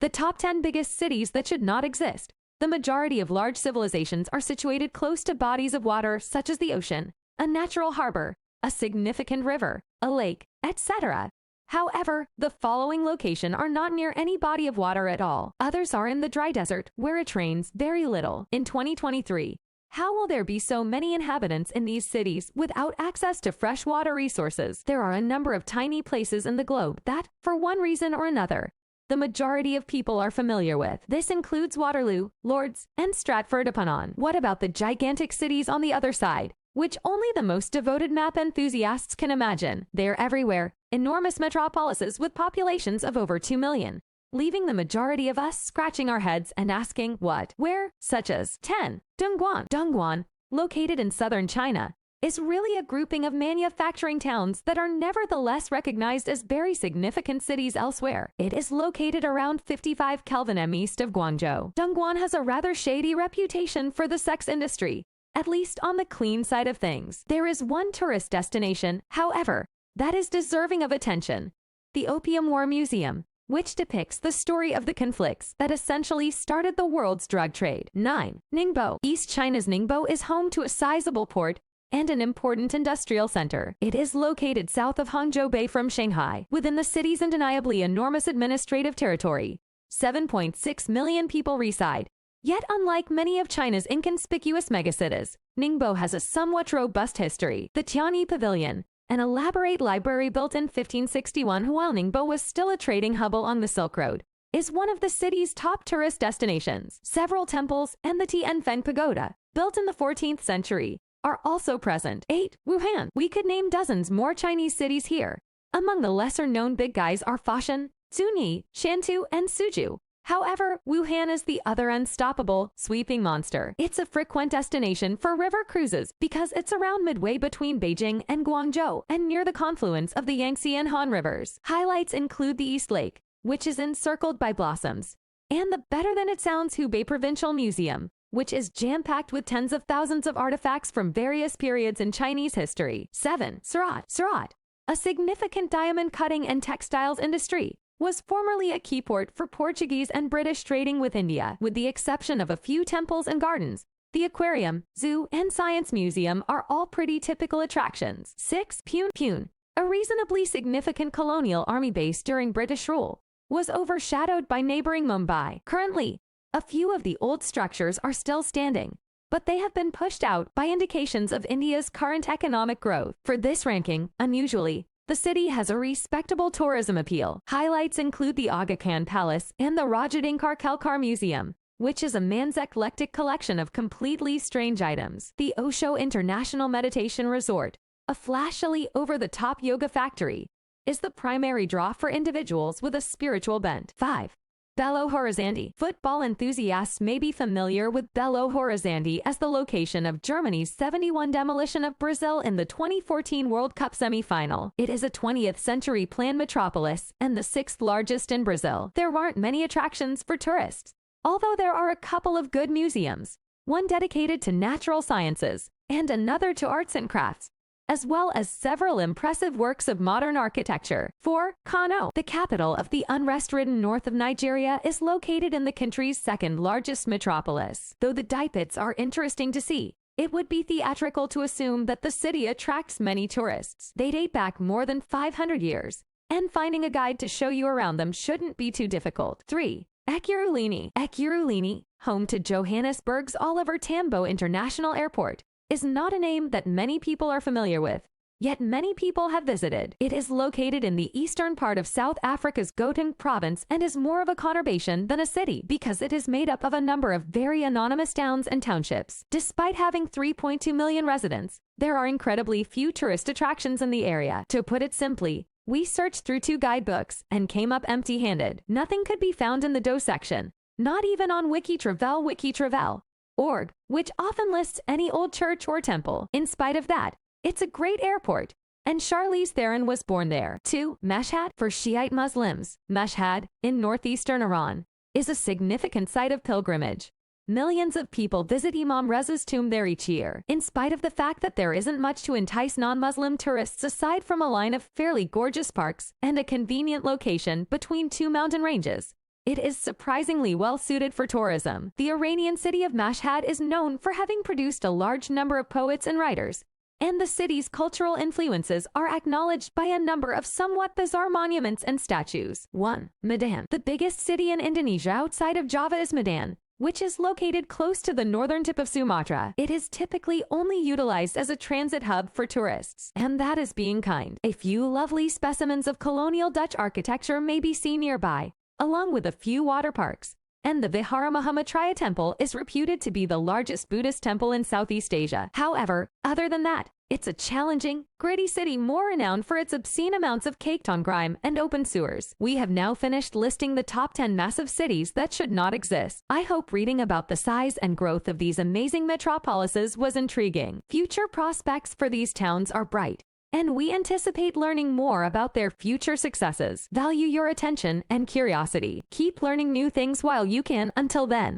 The top 10 biggest cities that should not exist. The majority of large civilizations are situated close to bodies of water such as the ocean, a natural harbor, a significant river, a lake, etc. However, the following locations are not near any body of water at all. Others are in the dry desert, where it rains very little. In 2023, how will there be so many inhabitants in these cities without access to fresh water resources? There are a number of tiny places in the globe that, for one reason or another, the majority of people are familiar with. This includes Waterloo, Lords, and Stratford-upon-Avon. What about the gigantic cities on the other side, which only the most devoted map enthusiasts can imagine? They're everywhere, enormous metropolises with populations of over 2 million, leaving the majority of us scratching our heads and asking what, where, such as 10. Dongguan. Dongguan, located in southern China, is really a grouping of manufacturing towns that are nevertheless recognized as very significant cities elsewhere. It is located around 55 Kelvin m east of Guangzhou. Dongguan has a rather shady reputation for the sex industry, at least on the clean side of things. There is one tourist destination, however, that is deserving of attention: the Opium War Museum, which depicts the story of the conflicts that essentially started the world's drug trade. 9. Ningbo. East China's Ningbo is home to a sizable port and an important industrial center. It is located south of Hangzhou Bay from Shanghai, within the city's undeniably enormous administrative territory. 7.6 million people reside. Yet unlike many of China's inconspicuous megacities, Ningbo has a somewhat robust history. The Tianyi Pavilion, an elaborate library built in 1561 while Ningbo was still a trading hub on the Silk Road, is one of the city's top tourist destinations. Several temples and the Tianfeng Pagoda, built in the 14th century, are also present. 8. Wuhan. We could name dozens more Chinese cities here. Among the lesser-known big guys are Foshan, Zunyi, Shantou, and Suzhou. However, Wuhan is the other unstoppable, sweeping monster. It's a frequent destination for river cruises because it's around midway between Beijing and Guangzhou and near the confluence of the Yangtze and Han rivers. Highlights include the East Lake, which is encircled by blossoms, and the better-than-it-sounds Hubei Provincial Museum, which is jam-packed with tens of thousands of artifacts from various periods in Chinese history. 7. Surat. Surat, a significant diamond cutting and textiles industry, was formerly a keyport for Portuguese and British trading with India. With the exception of a few temples and gardens, the aquarium, zoo, and science museum are all pretty typical attractions. 6. Pune. Pune, a reasonably significant colonial army base during British rule, was overshadowed by neighboring Mumbai. Currently, a few of the old structures are still standing, but they have been pushed out by indications of India's current economic growth. For this ranking, unusually, the city has a respectable tourism appeal. Highlights include the Aga Khan Palace and the Rajadinkar Kelkar Museum, which is a man's eclectic collection of completely strange items. The Osho International Meditation Resort, a flashily over-the-top yoga factory, is the primary draw for individuals with a spiritual bent. 5. Belo Horizonte. Football enthusiasts may be familiar with Belo Horizonte as the location of Germany's 7-1 demolition of Brazil in the 2014 World Cup semi-final. It is a 20th-century planned metropolis and the 6th largest in Brazil. There aren't many attractions for tourists, although there are a couple of good museums, one dedicated to natural sciences and another to arts and crafts, as well as several impressive works of modern architecture. 4. Kano. The capital of the unrest-ridden north of Nigeria is located in the country's second-largest metropolis. Though the dipits are interesting to see, it would be theatrical to assume that the city attracts many tourists. They date back more than 500 years, and finding a guide to show you around them shouldn't be too difficult. 3. Ekurhuleni. Ekurhuleni, home to Johannesburg's Oliver Tambo International Airport, is not a name that many people are familiar with, yet many people have visited. It is located in the eastern part of South Africa's Gauteng province and is more of a conurbation than a city because it is made up of a number of very anonymous towns and townships. Despite having 3.2 million residents, there are incredibly few tourist attractions in the area. To put it simply, we searched through 2 guidebooks and came up empty-handed. Nothing could be found in the Do section, not even on Wikitravel.org, which often lists any old church or temple. In spite of that, it's a great airport, and Charlize Theron was born there. 2. Mashhad. For Shiite Muslims, Mashhad, in northeastern Iran, is a significant site of pilgrimage. Millions of people visit Imam Reza's tomb there each year. In spite of the fact that there isn't much to entice non-Muslim tourists aside from a line of fairly gorgeous parks and a convenient location between 2 mountain ranges, It is surprisingly well suited for tourism. The Iranian city of Mashhad is known for having produced a large number of poets and writers, and the city's cultural influences are acknowledged by a number of somewhat bizarre monuments and statues. 1. Medan. The biggest city in Indonesia outside of Java is Medan, which is located close to the northern tip of Sumatra. It is typically only utilized as a transit hub for tourists, and that is being kind. A few lovely specimens of colonial Dutch architecture may be seen nearby, along with a few water parks. And the Vihara Mahamaitraya Temple is reputed to be the largest Buddhist temple in Southeast Asia. However, other than that, it's a challenging, gritty city more renowned for its obscene amounts of caked-on grime and open sewers. We have now finished listing the top 10 massive cities that should not exist. I hope reading about the size and growth of these amazing metropolises was intriguing. Future prospects for these towns are bright, and we anticipate learning more about their future successes. Value your attention and curiosity. Keep learning new things while you can. Until then.